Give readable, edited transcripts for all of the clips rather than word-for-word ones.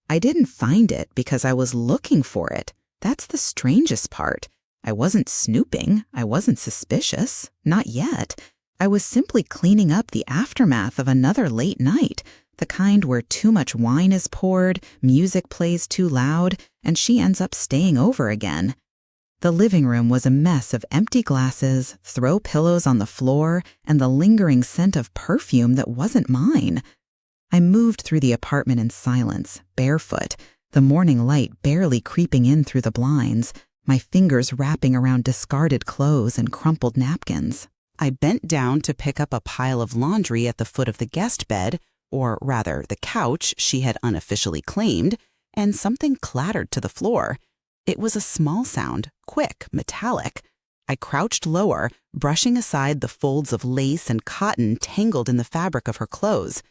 I didn't find it because I was looking for it. That's the strangest part. I wasn't snooping. I wasn't suspicious. Not yet. I was simply cleaning up the aftermath of another late night, the kind where too much wine is poured, music plays too loud, and she ends up staying over again. The living room was a mess of empty glasses, throw pillows on the floor, and the lingering scent of perfume that wasn't mine. I moved through the apartment in silence, barefoot, the morning light barely creeping in through the blinds, my fingers wrapping around discarded clothes and crumpled napkins. I bent down to pick up a pile of laundry at the foot of the guest bed, or rather the couch she had unofficially claimed, and something clattered to the floor. It was a small sound, quick, metallic. I crouched lower, brushing aside the folds of lace and cotton tangled in the fabric of her clothes.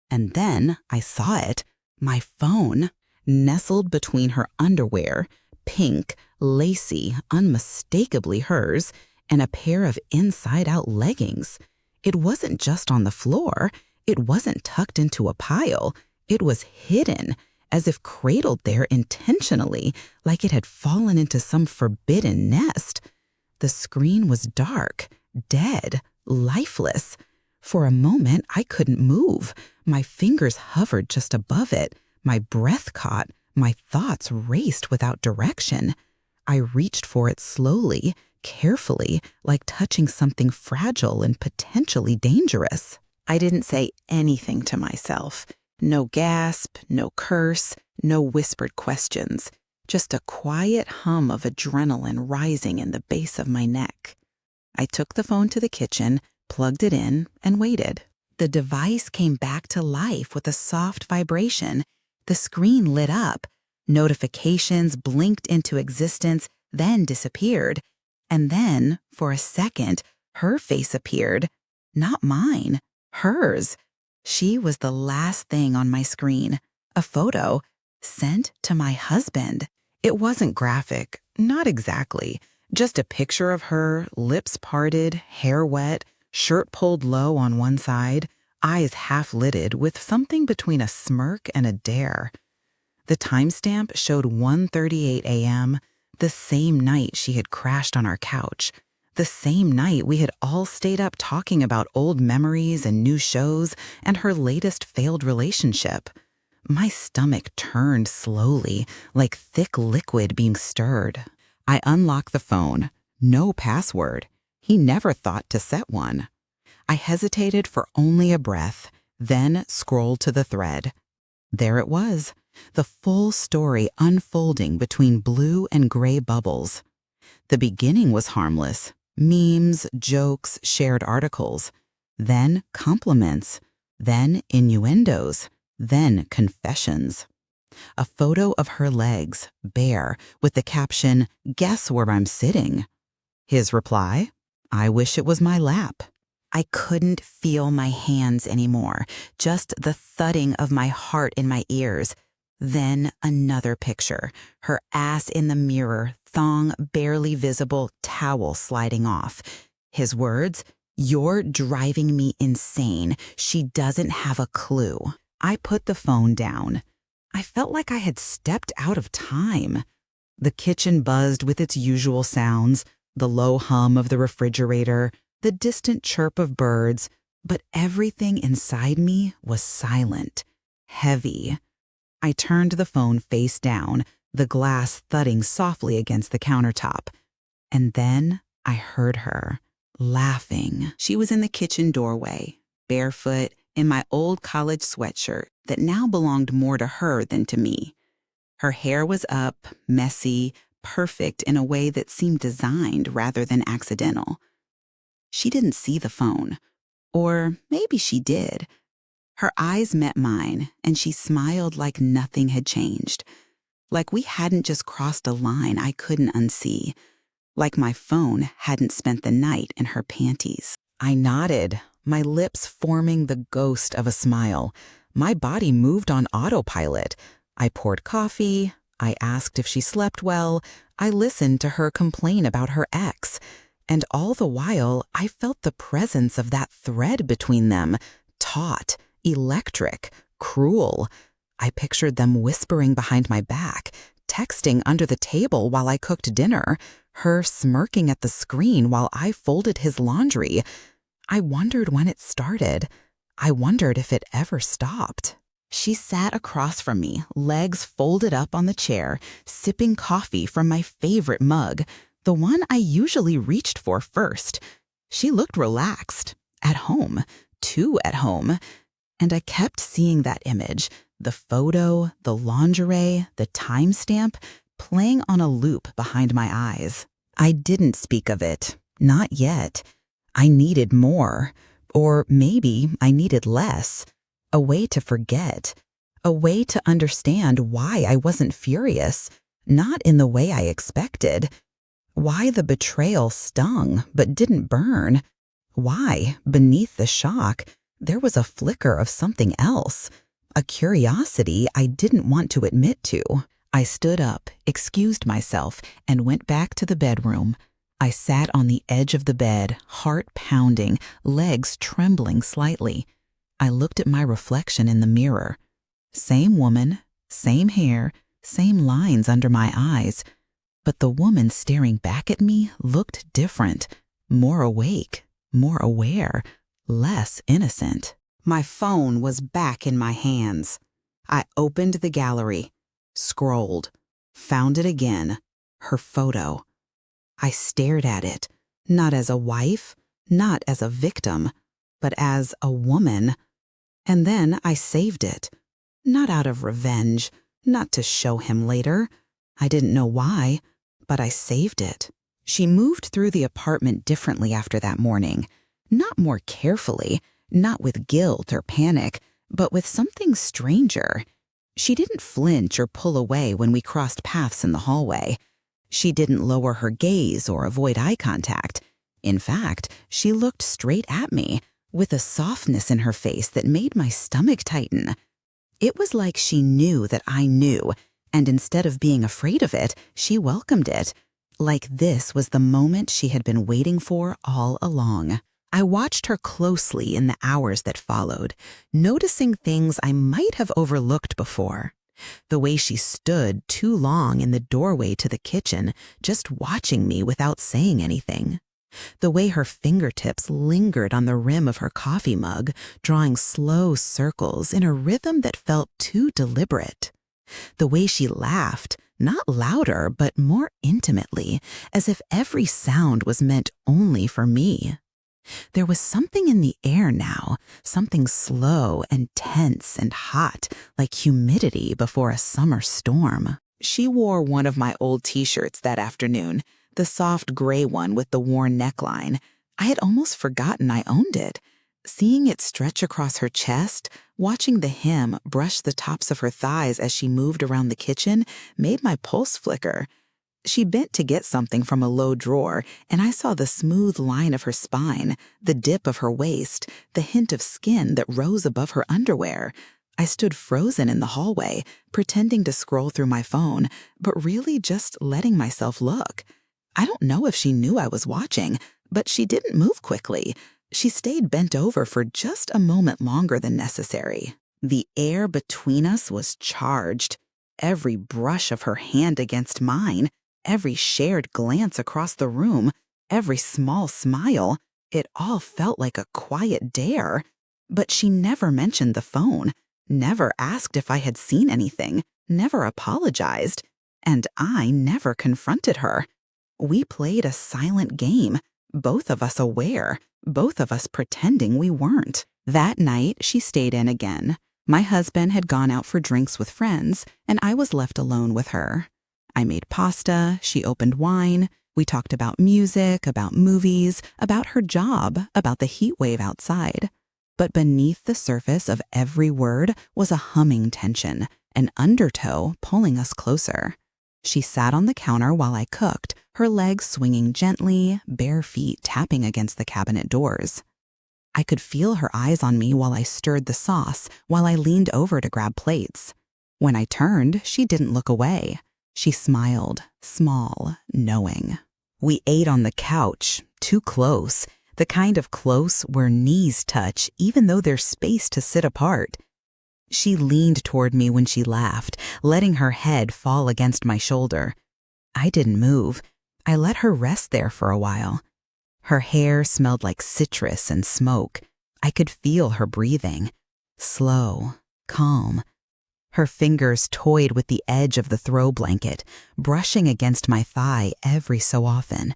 And then I saw it, my phone, nestled between her underwear, pink, lacy, unmistakably hers, and a pair of inside-out leggings. It wasn't just on the floor. It wasn't tucked into a pile. It was hidden, as if cradled there intentionally, like it had fallen into some forbidden nest. The screen was dark, dead, lifeless. For a moment, I couldn't move. My fingers hovered just above it. My breath caught. My thoughts raced without direction. I reached for it slowly, carefully, like touching something fragile and potentially dangerous. I didn't say anything to myself. No gasp, no curse, no whispered questions. Just a quiet hum of adrenaline rising in the base of my neck. I took the phone to the kitchen, plugged it in, and waited. The device came back to life with a soft vibration. The screen lit up. Notifications blinked into existence, then disappeared. And then, for a second, her face appeared. Not mine, hers. She was the last thing on my screen. A photo sent to my husband. It wasn't graphic, not exactly. Just a picture of her, lips parted, hair wet, shirt pulled low on one side, eyes half-lidded with something between a smirk and a dare. The timestamp showed 1:38 a.m., the same night she had crashed on our couch, the same night we had all stayed up talking about old memories and new shows and her latest failed relationship. My stomach turned slowly, like thick liquid being stirred. I unlocked the phone. No password. He never thought to set one. I hesitated for only a breath, then scrolled to the thread. There it was, the full story unfolding between blue and gray bubbles. The beginning was harmless. Memes, jokes, shared articles. Then compliments. Then innuendos. Then confessions. A photo of her legs, bare, with the caption, "Guess where I'm sitting." His reply, "I wish it was my lap." I couldn't feel my hands anymore, just the thudding of my heart in my ears. Then another picture, her ass in the mirror, thong barely visible, towel sliding off. His words, "You're driving me insane. She doesn't have a clue." I put the phone down. I felt like I had stepped out of time. The kitchen buzzed with its usual sounds, the low hum of the refrigerator, the distant chirp of birds, but everything inside me was silent, heavy. I turned the phone face down, the glass thudding softly against the countertop. And then I heard her, laughing. She was in the kitchen doorway, barefoot, in my old college sweatshirt that now belonged more to her than to me. Her hair was up, messy, perfect in a way that seemed designed rather than accidental. She didn't see the phone. Or maybe she did. Her eyes met mine, and she smiled like nothing had changed. Like we hadn't just crossed a line I couldn't unsee. Like my phone hadn't spent the night in her panties. I nodded, my lips forming the ghost of a smile. My body moved on autopilot. I poured coffee. I asked if she slept well. I listened to her complain about her ex. And all the while, I felt the presence of that thread between them, taut, electric, cruel. I pictured them whispering behind my back, texting under the table while I cooked dinner, her smirking at the screen while I folded his laundry. I wondered when it started. I wondered if it ever stopped. She sat across from me, legs folded up on the chair, sipping coffee from my favorite mug, the one I usually reached for first. She looked relaxed, at home, too at home. And I kept seeing that image, the photo, the lingerie, the timestamp, playing on a loop behind my eyes. I didn't speak of it, not yet. I needed more, or maybe I needed less. A way to forget, a way to understand why I wasn't furious, not in the way I expected. Why the betrayal stung but didn't burn. Why, beneath the shock, there was a flicker of something else, a curiosity I didn't want to admit to. I stood up, excused myself, and went back to the bedroom. I sat on the edge of the bed, heart pounding, legs trembling slightly. I looked at my reflection in the mirror. Same woman, same hair, same lines under my eyes. But the woman staring back at me looked different, more awake, more aware, less innocent. My phone was back in my hands. I opened the gallery, scrolled, found it again, her photo. I stared at it, not as a wife, not as a victim, but as a woman. And then I saved it, not out of revenge, not to show him later. I didn't know why, but I saved it. She moved through the apartment differently after that morning, not more carefully, not with guilt or panic, but with something stranger. She didn't flinch or pull away when we crossed paths in the hallway. She didn't lower her gaze or avoid eye contact. In fact, she looked straight at me, with a softness in her face that made my stomach tighten. It was like she knew that I knew, and instead of being afraid of it, she welcomed it. Like this was the moment she had been waiting for all along. I watched her closely in the hours that followed, noticing things I might have overlooked before. The way she stood too long in the doorway to the kitchen, just watching me without saying anything. The way her fingertips lingered on the rim of her coffee mug, drawing slow circles in a rhythm that felt too deliberate. The way she laughed, not louder, but more intimately, as if every sound was meant only for me. There was something in the air now, something slow and tense and hot, like humidity before a summer storm. She wore one of my old t-shirts that afternoon, the soft gray one with the worn neckline. I had almost forgotten I owned it. Seeing it stretch across her chest, watching the hem brush the tops of her thighs as she moved around the kitchen, made my pulse flicker. She bent to get something from a low drawer, and I saw the smooth line of her spine, the dip of her waist, the hint of skin that rose above her underwear. I stood frozen in the hallway, pretending to scroll through my phone, but really just letting myself look. I don't know if she knew I was watching, but she didn't move quickly. She stayed bent over for just a moment longer than necessary. The air between us was charged. Every brush of her hand against mine, every shared glance across the room, every small smile, it all felt like a quiet dare. But she never mentioned the phone, never asked if I had seen anything, never apologized, and I never confronted her. We played a silent game, both of us aware, both of us pretending we weren't. That night, she stayed in again. My husband had gone out for drinks with friends, and I was left alone with her. I made pasta, she opened wine, we talked about music, about movies, about her job, about the heat wave outside. But beneath the surface of every word was a humming tension, an undertow pulling us closer. She sat on the counter while I cooked, her legs swinging gently, bare feet tapping against the cabinet doors. I could feel her eyes on me while I stirred the sauce, while I leaned over to grab plates. When I turned, she didn't look away. She smiled, small, knowing. We ate on the couch, too close, the kind of close where knees touch even though there's space to sit apart. She leaned toward me when she laughed, letting her head fall against my shoulder. I didn't move. I let her rest there for a while. Her hair smelled like citrus and smoke. I could feel her breathing. Slow, calm. Her fingers toyed with the edge of the throw blanket, brushing against my thigh every so often.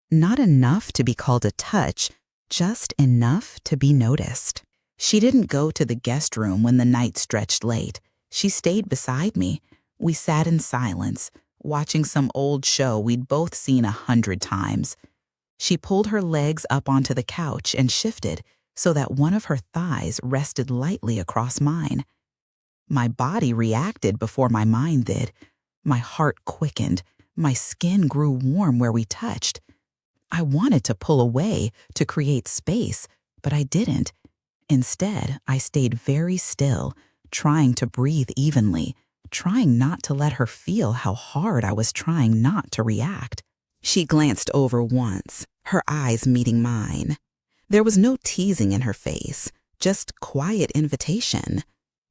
Not enough to be called a touch, just enough to be noticed. She didn't go to the guest room when the night stretched late. She stayed beside me. We sat in silence, watching some old show we'd both seen 100 times. She pulled her legs up onto the couch and shifted so that one of her thighs rested lightly across mine. My body reacted before my mind did. My heart quickened. My skin grew warm where we touched. I wanted to pull away, to create space, but I didn't. Instead, I stayed very still, trying to breathe evenly, trying not to let her feel how hard I was trying not to react. She glanced over once, her eyes meeting mine. There was no teasing in her face, just quiet invitation.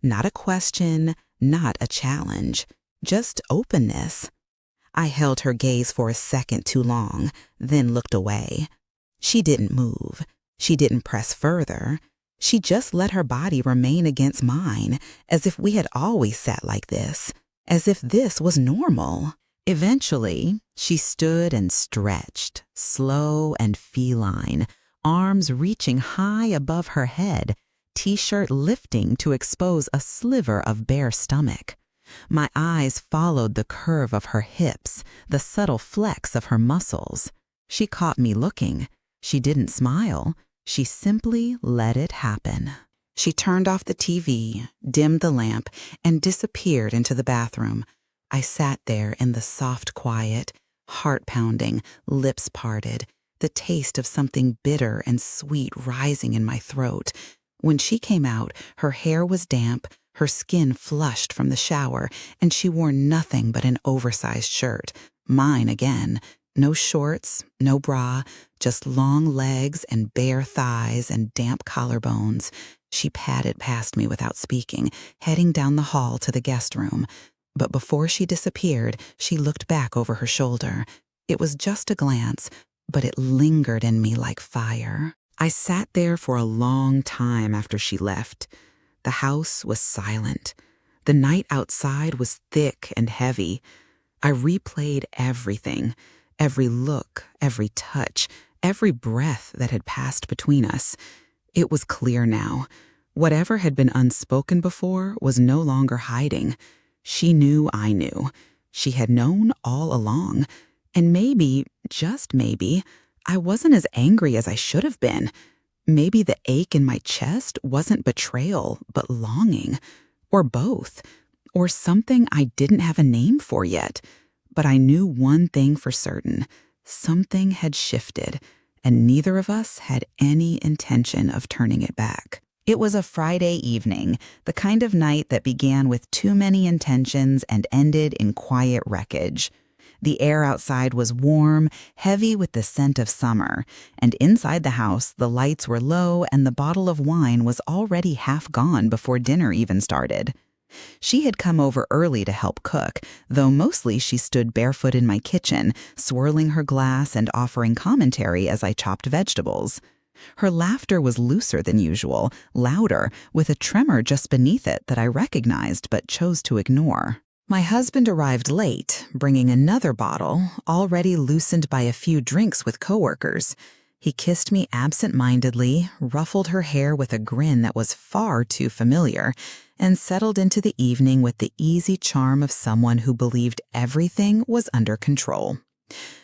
Not a question, not a challenge, just openness. I held her gaze for a second too long, then looked away. She didn't move. She didn't press further. She just let her body remain against mine, as if we had always sat like this, as if this was normal. Eventually, she stood and stretched, slow and feline, arms reaching high above her head, t-shirt lifting to expose a sliver of bare stomach. My eyes followed the curve of her hips, the subtle flex of her muscles. She caught me looking. She didn't smile. She simply let it happen. She turned off the TV, dimmed the lamp, and disappeared into the bathroom. I sat there in the soft quiet, heart pounding, lips parted, the taste of something bitter and sweet rising in my throat. When she came out, her hair was damp, her skin flushed from the shower, and she wore nothing but an oversized shirt. Mine again. No shorts, no bra, just long legs and bare thighs and damp collarbones. She padded past me without speaking, heading down the hall to the guest room. But before she disappeared, she looked back over her shoulder. It was just a glance, but it lingered in me like fire. I sat there for a long time after she left. The house was silent. The night outside was thick and heavy. I replayed everything, every look, every touch, every breath that had passed between us. It was clear now. Whatever had been unspoken before was no longer hiding. She knew I knew. She had known all along. And maybe, just maybe, I wasn't as angry as I should have been. Maybe the ache in my chest wasn't betrayal, but longing. Or both. Or something I didn't have a name for yet. But I knew one thing for certain. Something had shifted, and neither of us had any intention of turning it back. It was a Friday evening, the kind of night that began with too many intentions and ended in quiet wreckage. The air outside was warm, heavy with the scent of summer, and inside the house the lights were low and the bottle of wine was already half gone before dinner even started. She had come over early to help cook, though mostly she stood barefoot in my kitchen, swirling her glass and offering commentary as I chopped vegetables. Her laughter was looser than usual, louder, with a tremor just beneath it that I recognized but chose to ignore. My husband arrived late, bringing another bottle, already loosened by a few drinks with coworkers. He kissed me absent-mindedly, ruffled her hair with a grin that was far too familiar, and settled into the evening with the easy charm of someone who believed everything was under control.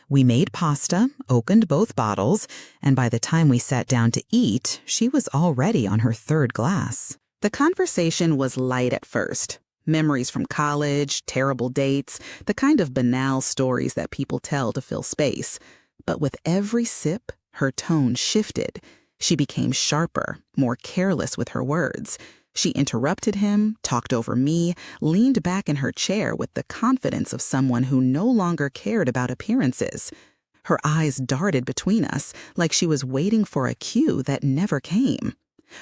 We made pasta, opened both bottles, and by the time we sat down to eat, she was already on her third glass. The conversation was light at first. Memories from college, terrible dates, the kind of banal stories that people tell to fill space. But with every sip, her tone shifted. She became sharper, more careless with her words. She interrupted him, talked over me, leaned back in her chair with the confidence of someone who no longer cared about appearances. Her eyes darted between us like she was waiting for a cue that never came.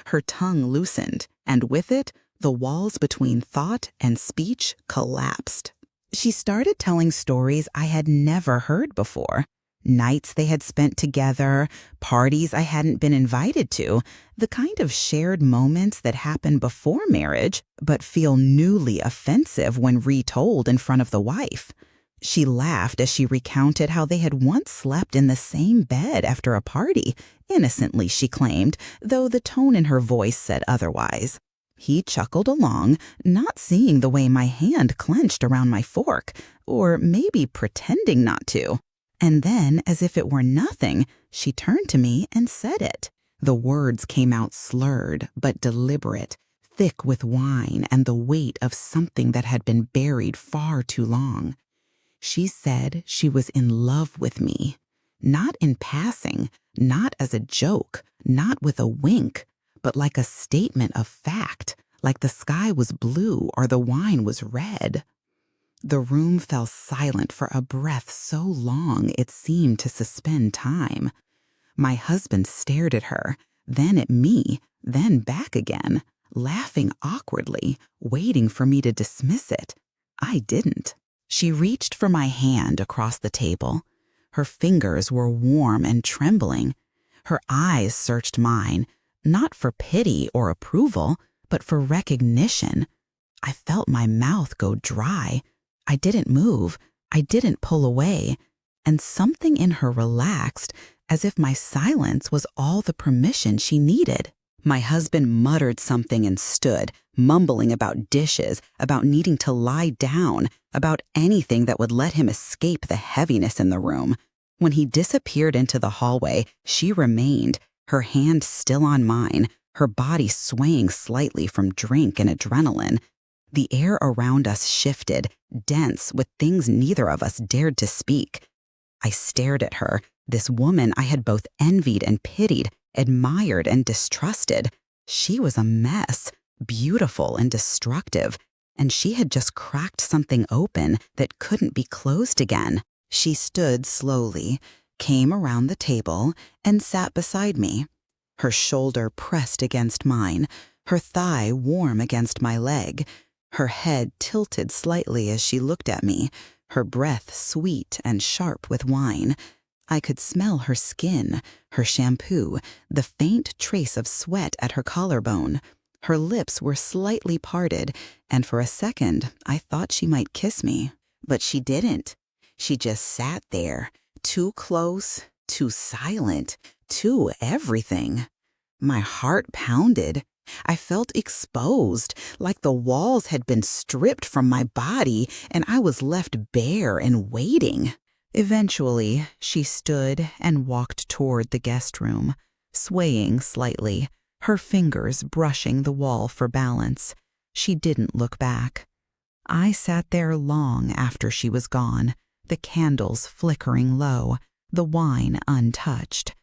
Her tongue loosened, and with it, The walls between thought and speech collapsed. She started telling stories I had never heard before. Nights they had spent together, parties I hadn't been invited to, the kind of shared moments that happen before marriage but feel newly offensive when retold in front of the wife. She laughed as she recounted how they had once slept in the same bed after a party, innocently she claimed, though the tone in her voice said otherwise. He chuckled along, not seeing the way my hand clenched around my fork, or maybe pretending not to. And then, as if it were nothing, she turned to me and said it. The words came out slurred but deliberate, thick with wine and the weight of something that had been buried far too long. She said she was in love with me, not in passing, not as a joke, not with a wink, but like a statement of fact, like the sky was blue or the wine was red. The room fell silent for a breath so long it seemed to suspend time. My husband stared at her, then at me, then back again, laughing awkwardly, waiting for me to dismiss it. I didn't. She reached for my hand across the table. Her fingers were warm and trembling. Her eyes searched mine, not for pity or approval, but for recognition. I felt my mouth go dry. I didn't move. I didn't pull away. And something in her relaxed, as if my silence was all the permission she needed. My husband muttered something and stood, mumbling about dishes, about needing to lie down, about anything that would let him escape the heaviness in the room. When he disappeared into the hallway, she remained, her hand still on mine, her body swaying slightly from drink and adrenaline. The air around us shifted, dense with things neither of us dared to speak. I stared at her, this woman I had both envied and pitied, admired and distrusted. She was a mess, beautiful and destructive, and she had just cracked something open that couldn't be closed again. She stood slowly, came around the table, and sat beside me. Her shoulder pressed against mine, her thigh warm against my leg, her head tilted slightly as she looked at me, her breath sweet and sharp with wine. I could smell her skin, her shampoo, the faint trace of sweat at her collarbone. Her lips were slightly parted, and for a second I thought she might kiss me. But she didn't. She just sat there, too close, too silent, too everything. My heart pounded. I felt exposed, like the walls had been stripped from my body and I was left bare and waiting. Eventually, she stood and walked toward the guest room, swaying slightly, her fingers brushing the wall for balance. She didn't look back. I sat there long after she was gone, the candles flickering low, the wine untouched.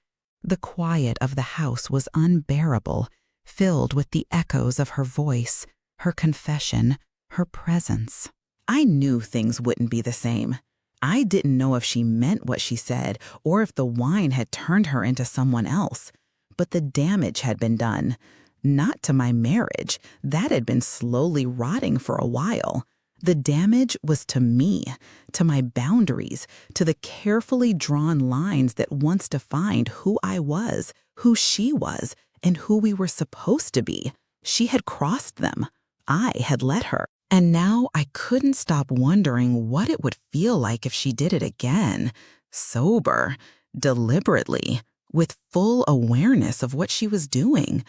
The quiet of the house was unbearable, filled with the echoes of her voice, her confession, her presence. I knew things wouldn't be the same. I didn't know if she meant what she said or if the wine had turned her into someone else. But the damage had been done. Not to my marriage. That had been slowly rotting for a while. The damage was to me, to my boundaries, to the carefully drawn lines that once defined who I was, who she was, and who we were supposed to be. She had crossed them. I had let her. And now I couldn't stop wondering what it would feel like if she did it again, sober, deliberately, with full awareness of what she was doing.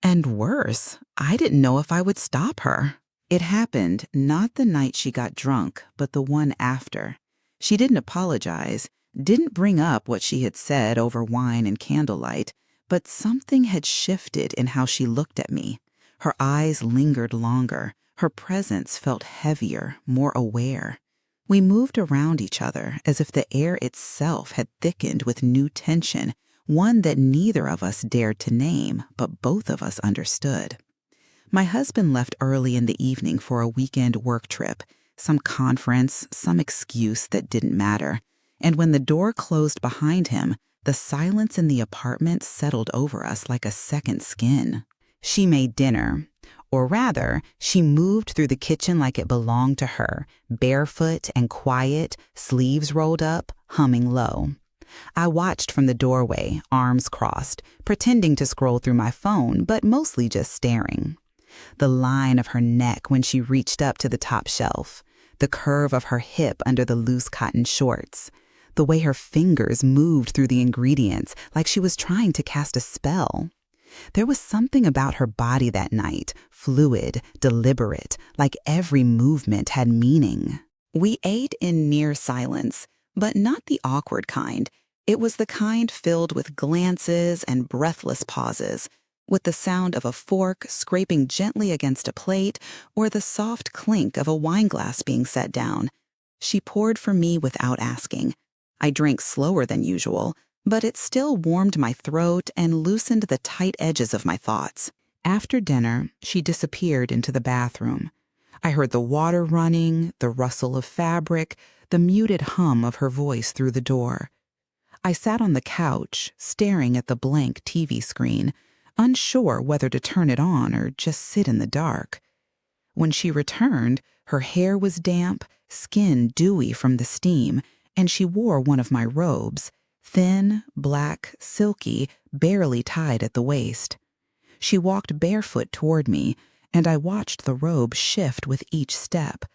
And worse, I didn't know if I would stop her. It happened not the night she got drunk, but the one after. She didn't apologize, didn't bring up what she had said over wine and candlelight, but something had shifted in how she looked at me. Her eyes lingered longer. Her presence felt heavier, more aware. We moved around each other as if the air itself had thickened with new tension, one that neither of us dared to name, but both of us understood. My husband left early in the evening for a weekend work trip, some conference, some excuse that didn't matter. And when the door closed behind him, the silence in the apartment settled over us like a second skin. She made dinner, Or rather, she moved through the kitchen like it belonged to her, barefoot and quiet, sleeves rolled up, humming low. I watched from the doorway, arms crossed, pretending to scroll through my phone, but mostly just staring. The line of her neck when she reached up to the top shelf, the curve of her hip under the loose cotton shorts, the way her fingers moved through the ingredients like she was trying to cast a spell. There was something about her body that night, fluid, deliberate, like every movement had meaning. We ate in near silence, but not the awkward kind. It was the kind filled with glances and breathless pauses, with the sound of a fork scraping gently against a plate or the soft clink of a wine glass being set down. She poured for me without asking. I drank slower than usual, but it still warmed my throat and loosened the tight edges of my thoughts. After dinner, she disappeared into the bathroom. I heard the water running, the rustle of fabric, the muted hum of her voice through the door. I sat on the couch, staring at the blank TV screen, unsure whether to turn it on or just sit in the dark. When she returned, her hair was damp, skin dewy from the steam, and she wore one of my robes, thin, black, silky, barely tied at the waist. She walked barefoot toward me, and I watched the robe shift with each step,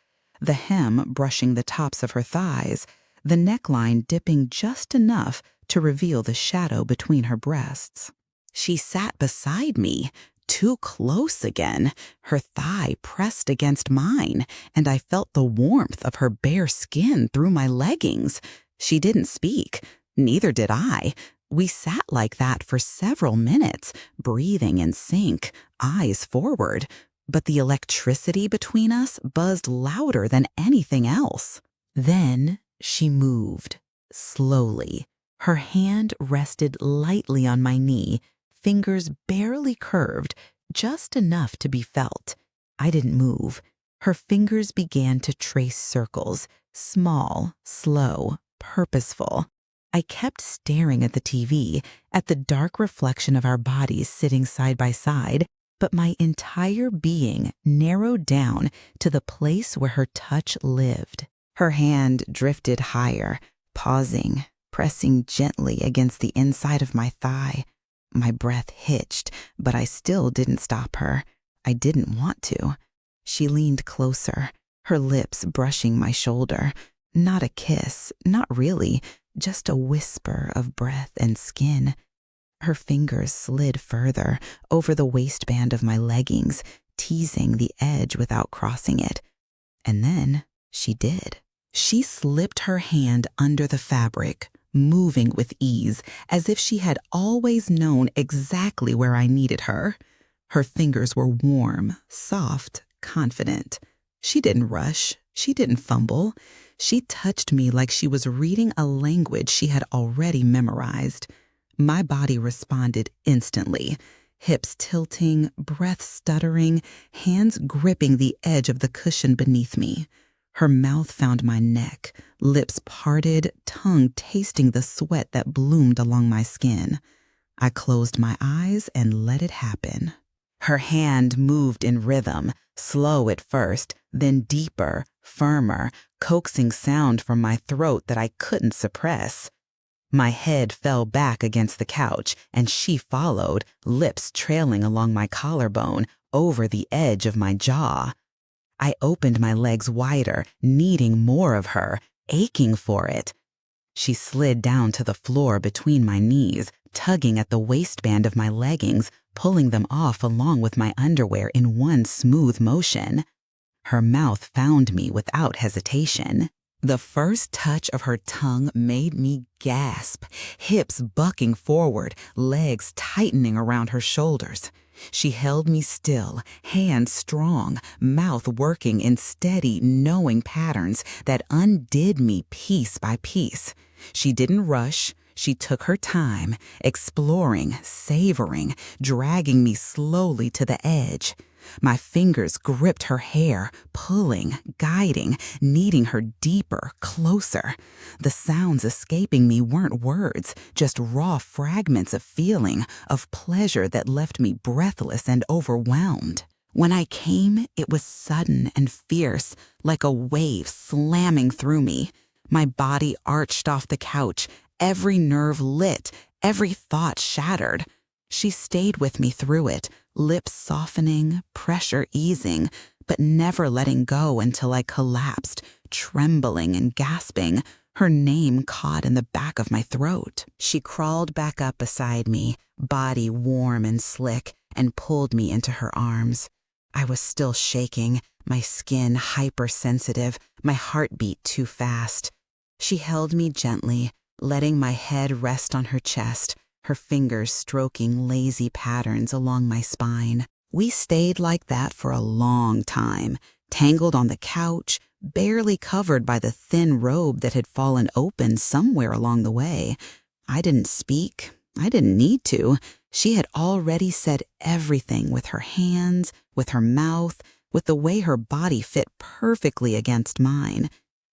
the hem brushing the tops of her thighs, the neckline dipping just enough to reveal the shadow between her breasts. She sat beside me, too close again, her thigh pressed against mine, and I felt the warmth of her bare skin through my leggings. She didn't speak. Neither did I. We sat like that for several minutes, breathing in sync, eyes forward. But the electricity between us buzzed louder than anything else. Then she moved, slowly. Her hand rested lightly on my knee, fingers barely curved, just enough to be felt. I didn't move. Her fingers began to trace circles, small, slow, purposeful. I kept staring at the TV, at the dark reflection of our bodies sitting side by side, but my entire being narrowed down to the place where her touch lived. Her hand drifted higher, pausing, pressing gently against the inside of my thigh. My breath hitched, but I still didn't stop her. I didn't want to. She leaned closer, her lips brushing my shoulder. Not a kiss, not really, just a whisper of breath and skin. Her fingers slid further, over the waistband of my leggings, teasing the edge without crossing it. And then she did. She slipped her hand under the fabric, moving with ease, as if she had always known exactly where I needed her. Her fingers were warm, soft, confident. She didn't rush. She didn't fumble. She touched me like she was reading a language she had already memorized. My body responded instantly, hips tilting, breath stuttering, hands gripping the edge of the cushion beneath me. Her mouth found my neck, lips parted, tongue tasting the sweat that bloomed along my skin. I closed my eyes and let it happen. Her hand moved in rhythm, slow at first, then deeper, firmer, coaxing sound from my throat that I couldn't suppress. My head fell back against the couch, and she followed, lips trailing along my collarbone, over the edge of my jaw. I opened my legs wider, needing more of her, aching for it. She slid down to the floor between my knees, tugging at the waistband of my leggings, pulling them off along with my underwear in one smooth motion. Her mouth found me without hesitation. The first touch of her tongue made me gasp, hips bucking forward, legs tightening around her shoulders. She held me still, hands strong, mouth working in steady, knowing patterns that undid me piece by piece. She didn't rush. She took her time, exploring, savoring, dragging me slowly to the edge. My fingers gripped her hair, pulling, guiding, kneading her deeper, closer. The sounds escaping me weren't words, just raw fragments of feeling, of pleasure that left me breathless and overwhelmed. When I came, it was sudden and fierce, like a wave slamming through me. My body arched off the couch, every nerve lit, every thought shattered. She stayed with me through it, lips softening, pressure easing, but never letting go until I collapsed, trembling and gasping, her name caught in the back of my throat. She crawled back up beside me, body warm and slick, and pulled me into her arms. I was still shaking, my skin hypersensitive, my heartbeat too fast. She held me gently, letting my head rest on her chest, her fingers stroking lazy patterns along my spine. We stayed like that for a long time, tangled on the couch, barely covered by the thin robe that had fallen open somewhere along the way. I didn't speak. I didn't need to. She had already said everything with her hands, with her mouth, with the way her body fit perfectly against mine.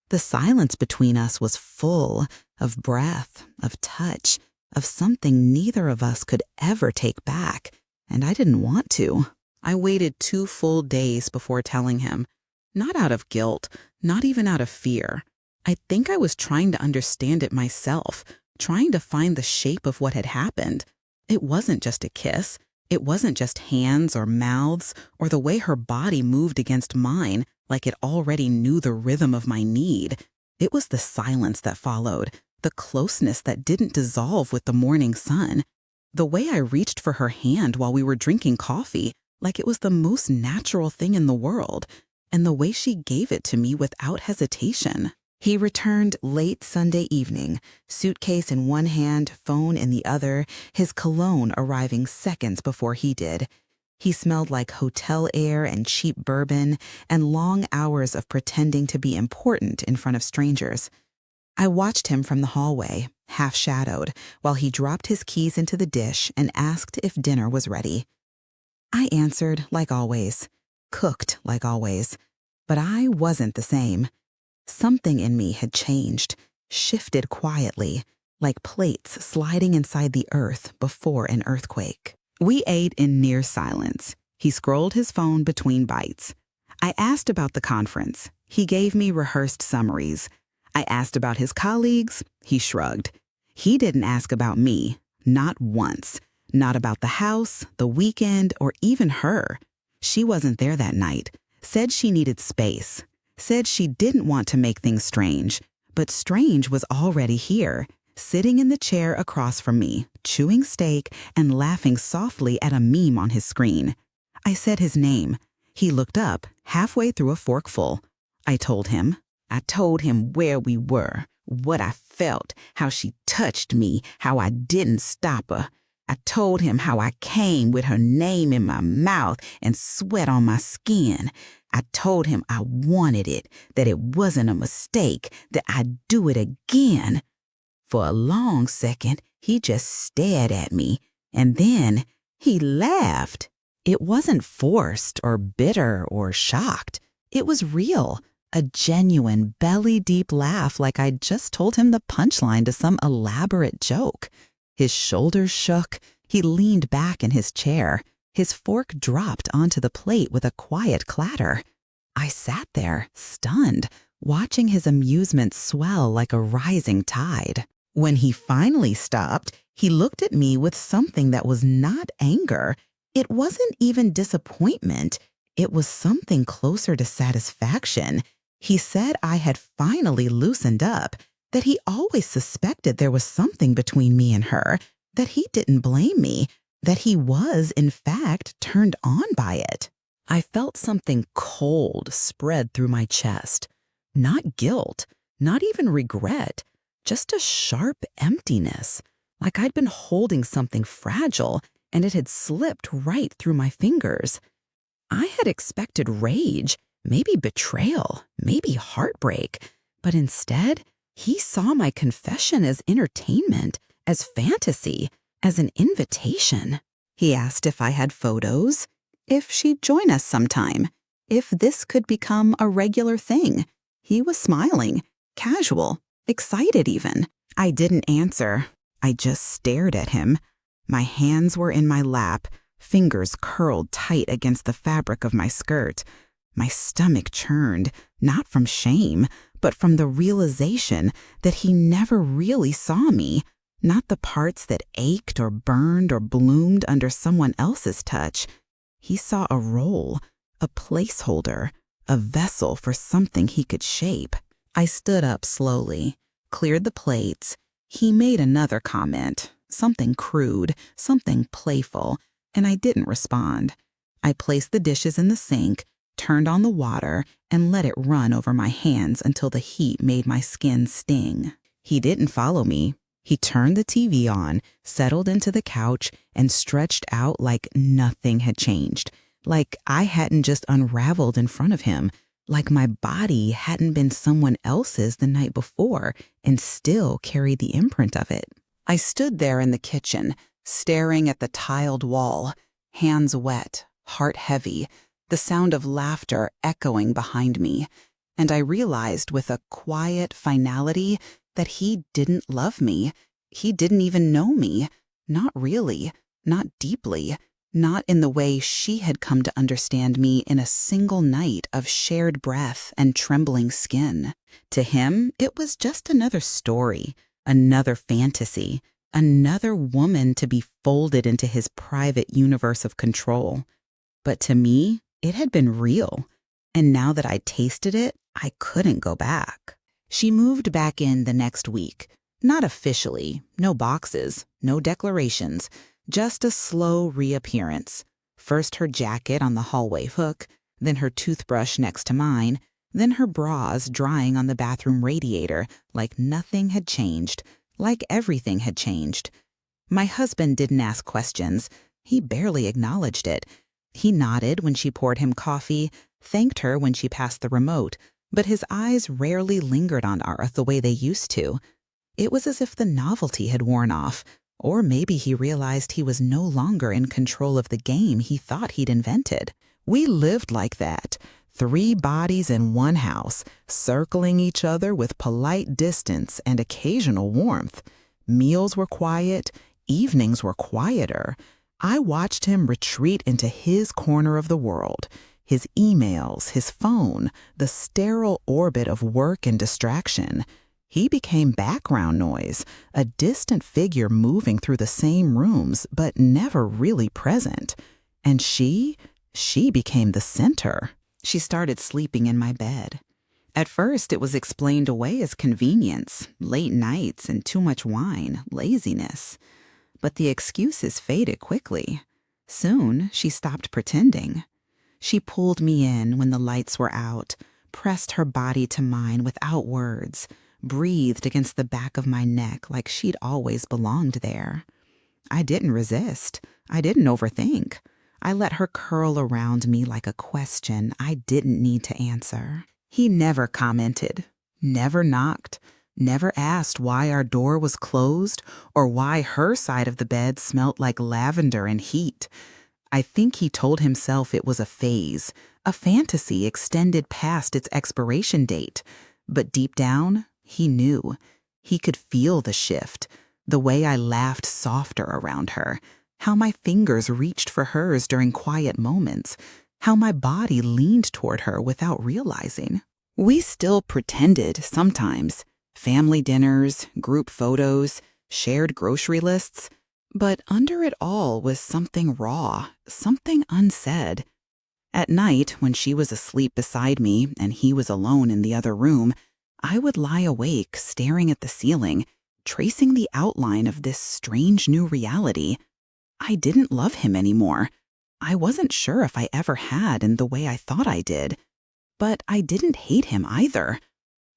The silence between us was full of breath, of touch, of something neither of us could ever take back, and I didn't want to. I waited 2 full days before telling him. Not out of guilt, not even out of fear. I think I was trying to understand it myself, trying to find the shape of what had happened. It wasn't just a kiss. It wasn't just hands or mouths or the way her body moved against mine like it already knew the rhythm of my need. It was the silence that followed, the closeness that didn't dissolve with the morning sun. The way I reached for her hand while we were drinking coffee, like it was the most natural thing in the world, and the way she gave it to me without hesitation. He returned late Sunday evening, suitcase in one hand, phone in the other, his cologne arriving seconds before he did. He smelled like hotel air and cheap bourbon and long hours of pretending to be important in front of strangers. I watched him from the hallway, half-shadowed, while he dropped his keys into the dish and asked if dinner was ready. I answered like always, cooked like always, but I wasn't the same. Something in me had changed, shifted quietly, like plates sliding inside the earth before an earthquake. We ate in near silence. He scrolled his phone between bites. I asked about the conference. He gave me rehearsed summaries. I asked about his colleagues. He shrugged. He didn't ask about me, not once. Not about the house, the weekend, or even her. She wasn't there that night. Said she needed space. Said she didn't want to make things strange. But strange was already here, sitting in the chair across from me, chewing steak and laughing softly at a meme on his screen. I said his name. He looked up, halfway through a forkful. I told him where we were, what I felt, how she touched me, how I didn't stop her. I told him how I came with her name in my mouth and sweat on my skin. I told him I wanted it, that it wasn't a mistake, that I'd do it again. For a long second, he just stared at me, and then he laughed. It wasn't forced or bitter or shocked. It was real, a genuine belly-deep laugh like I'd just told him the punchline to some elaborate joke. His shoulders shook. He leaned back in his chair. His fork dropped onto the plate with a quiet clatter. I sat there, stunned, watching his amusement swell like a rising tide. When he finally stopped, he looked at me with something that was not anger. It wasn't even disappointment. It was something closer to satisfaction. He said I had finally loosened up, that he always suspected there was something between me and her, that he didn't blame me, that he was, in fact, turned on by it. I felt something cold spread through my chest. Not guilt, not even regret, just a sharp emptiness, like I'd been holding something fragile and it had slipped right through my fingers. I had expected rage, maybe betrayal, maybe heartbreak, but instead, he saw my confession as entertainment, as fantasy, as an invitation. He asked if I had photos, if she'd join us sometime, if this could become a regular thing. He was smiling, casual, excited even. I didn't answer. I just stared at him. My hands were in my lap, Fingers curled tight against the fabric of my skirt. My stomach churned, not from shame, but from the realization that he never really saw me, not the parts that ached or burned or bloomed under someone else's touch. He saw a role, a placeholder, a vessel for something he could shape. I stood up slowly, cleared the plates. He made another comment, something crude, something playful, and I didn't respond. I placed the dishes in the sink, turned on the water, and let it run over my hands until the heat made my skin sting. He didn't follow me. He turned the TV on, settled into the couch, and stretched out like nothing had changed, like I hadn't just unraveled in front of him, like my body hadn't been someone else's the night before and still carried the imprint of it. I stood there in the kitchen, staring at the tiled wall, hands wet, heart heavy, the sound of laughter echoing behind me, and I realized with a quiet finality that he didn't love me. He didn't even know me. Not really, not deeply, not in the way she had come to understand me in a single night of shared breath and trembling skin. To him, it was just another story, another fantasy, another woman to be folded into his private universe of control. But to me, it had been real, and now that I'd tasted it, I couldn't go back. She moved back in the next week. Not officially, no boxes, no declarations, just a slow reappearance. First her jacket on the hallway hook, then her toothbrush next to mine, then her bras drying on the bathroom radiator like nothing had changed, like everything had changed. My husband didn't ask questions. He barely acknowledged it. He nodded when she poured him coffee, thanked her when she passed the remote, but his eyes rarely lingered on Arth the way they used to. It was as if the novelty had worn off, or maybe he realized he was no longer in control of the game he thought he'd invented. We lived like that, 3 bodies in one house, circling each other with polite distance and occasional warmth. Meals were quiet, evenings were quieter. I watched him retreat into his corner of the world. His emails, his phone, the sterile orbit of work and distraction. He became background noise, a distant figure moving through the same rooms, but never really present. And she became the center. She started sleeping in my bed. At first, it was explained away as convenience, late nights and too much wine, laziness. But the excuses faded quickly. Soon, she stopped pretending. She pulled me in when the lights were out, pressed her body to mine without words, breathed against the back of my neck like she'd always belonged there. I didn't resist. I didn't overthink. I let her curl around me like a question I didn't need to answer. He never commented, never knocked, never asked why our door was closed or why her side of the bed smelt like lavender and heat. I think he told himself it was a phase, a fantasy extended past its expiration date. But deep down, he knew. He could feel the shift, the way I laughed softer around her, how my fingers reached for hers during quiet moments, how my body leaned toward her without realizing. We still pretended sometimes. Family dinners, group photos, shared grocery lists. But under it all was something raw, something unsaid. At night, when she was asleep beside me and he was alone in the other room, I would lie awake staring at the ceiling, tracing the outline of this strange new reality. I didn't love him anymore. I wasn't sure if I ever had in the way I thought I did. But I didn't hate him either.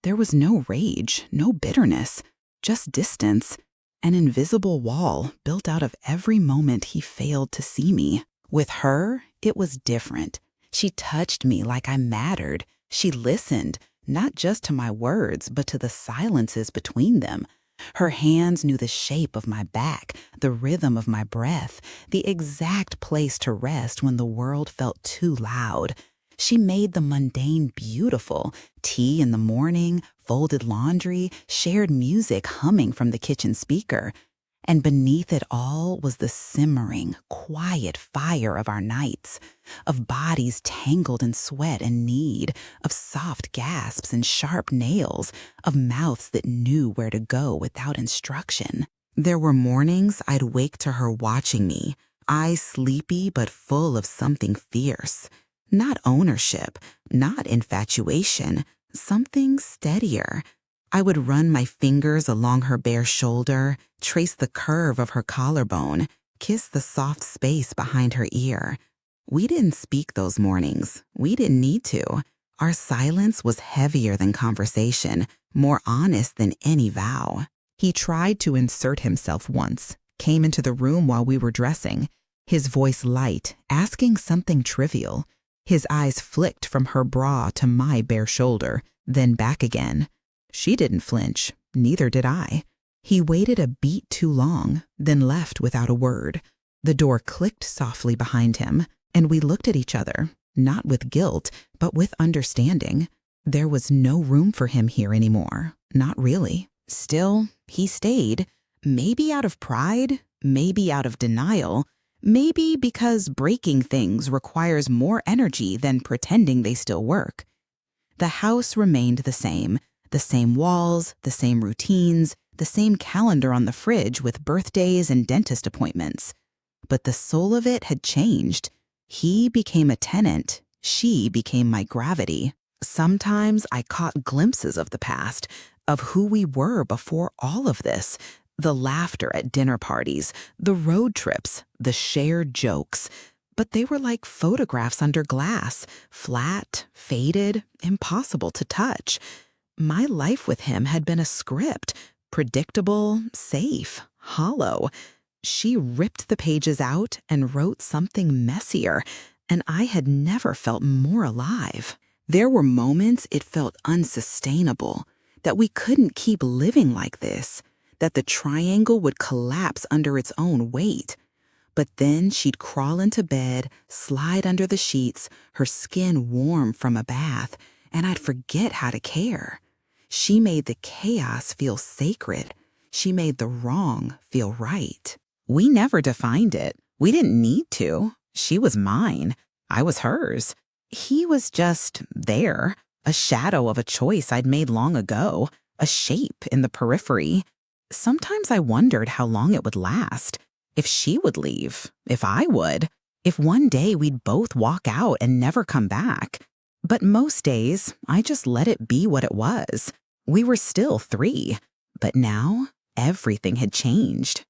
There was no rage, no bitterness, just distance. An invisible wall built out of every moment he failed to see me. With her, it was different. She touched me like I mattered. She listened, not just to my words, but to the silences between them. Her hands knew the shape of my back, the rhythm of my breath, the exact place to rest when the world felt too loud. She made the mundane beautiful. Tea in the morning, folded laundry, shared music humming from the kitchen speaker. And beneath it all was the simmering, quiet fire of our nights, of bodies tangled in sweat and need, of soft gasps and sharp nails, of mouths that knew where to go without instruction. There were mornings I'd wake to her watching me, eyes sleepy but full of something fierce. Not ownership, not infatuation, something steadier. I would run my fingers along her bare shoulder, trace the curve of her collarbone, kiss the soft space behind her ear. We didn't speak those mornings. We didn't need to. Our silence was heavier than conversation, more honest than any vow. He tried to insert himself once, came into the room while we were dressing, his voice light, asking something trivial. His eyes flicked from her bra to my bare shoulder, then back again. She didn't flinch, neither did I. He waited a beat too long, then left without a word. The door clicked softly behind him, and we looked at each other, not with guilt, but with understanding. There was no room for him here anymore, not really. Still, he stayed, maybe out of pride, maybe out of denial, maybe because breaking things requires more energy than pretending they still work. The house remained the same walls, the same routines, the same calendar on the fridge with birthdays and dentist appointments. But the soul of it had changed. He became a tenant. She became my gravity. Sometimes I caught glimpses of the past, of who we were before all of this. The laughter at dinner parties, the road trips, the shared jokes. But they were like photographs under glass, flat, faded, impossible to touch. My life with him had been a script, predictable, safe, hollow. She ripped the pages out and wrote something messier, and I had never felt more alive. There were moments it felt unsustainable, that we couldn't keep living like this, that the triangle would collapse under its own weight. But then she'd crawl into bed, slide under the sheets, her skin warm from a bath, and I'd forget how to care. She made the chaos feel sacred. She made the wrong feel right. We never defined it. We didn't need to. She was mine. I was hers. He was just there, a shadow of a choice I'd made long ago, a shape in the periphery. Sometimes I wondered how long it would last, if she would leave, if I would, if one day we'd both walk out and never come back. But most days, I just let it be what it was. We were still 3, but now everything had changed.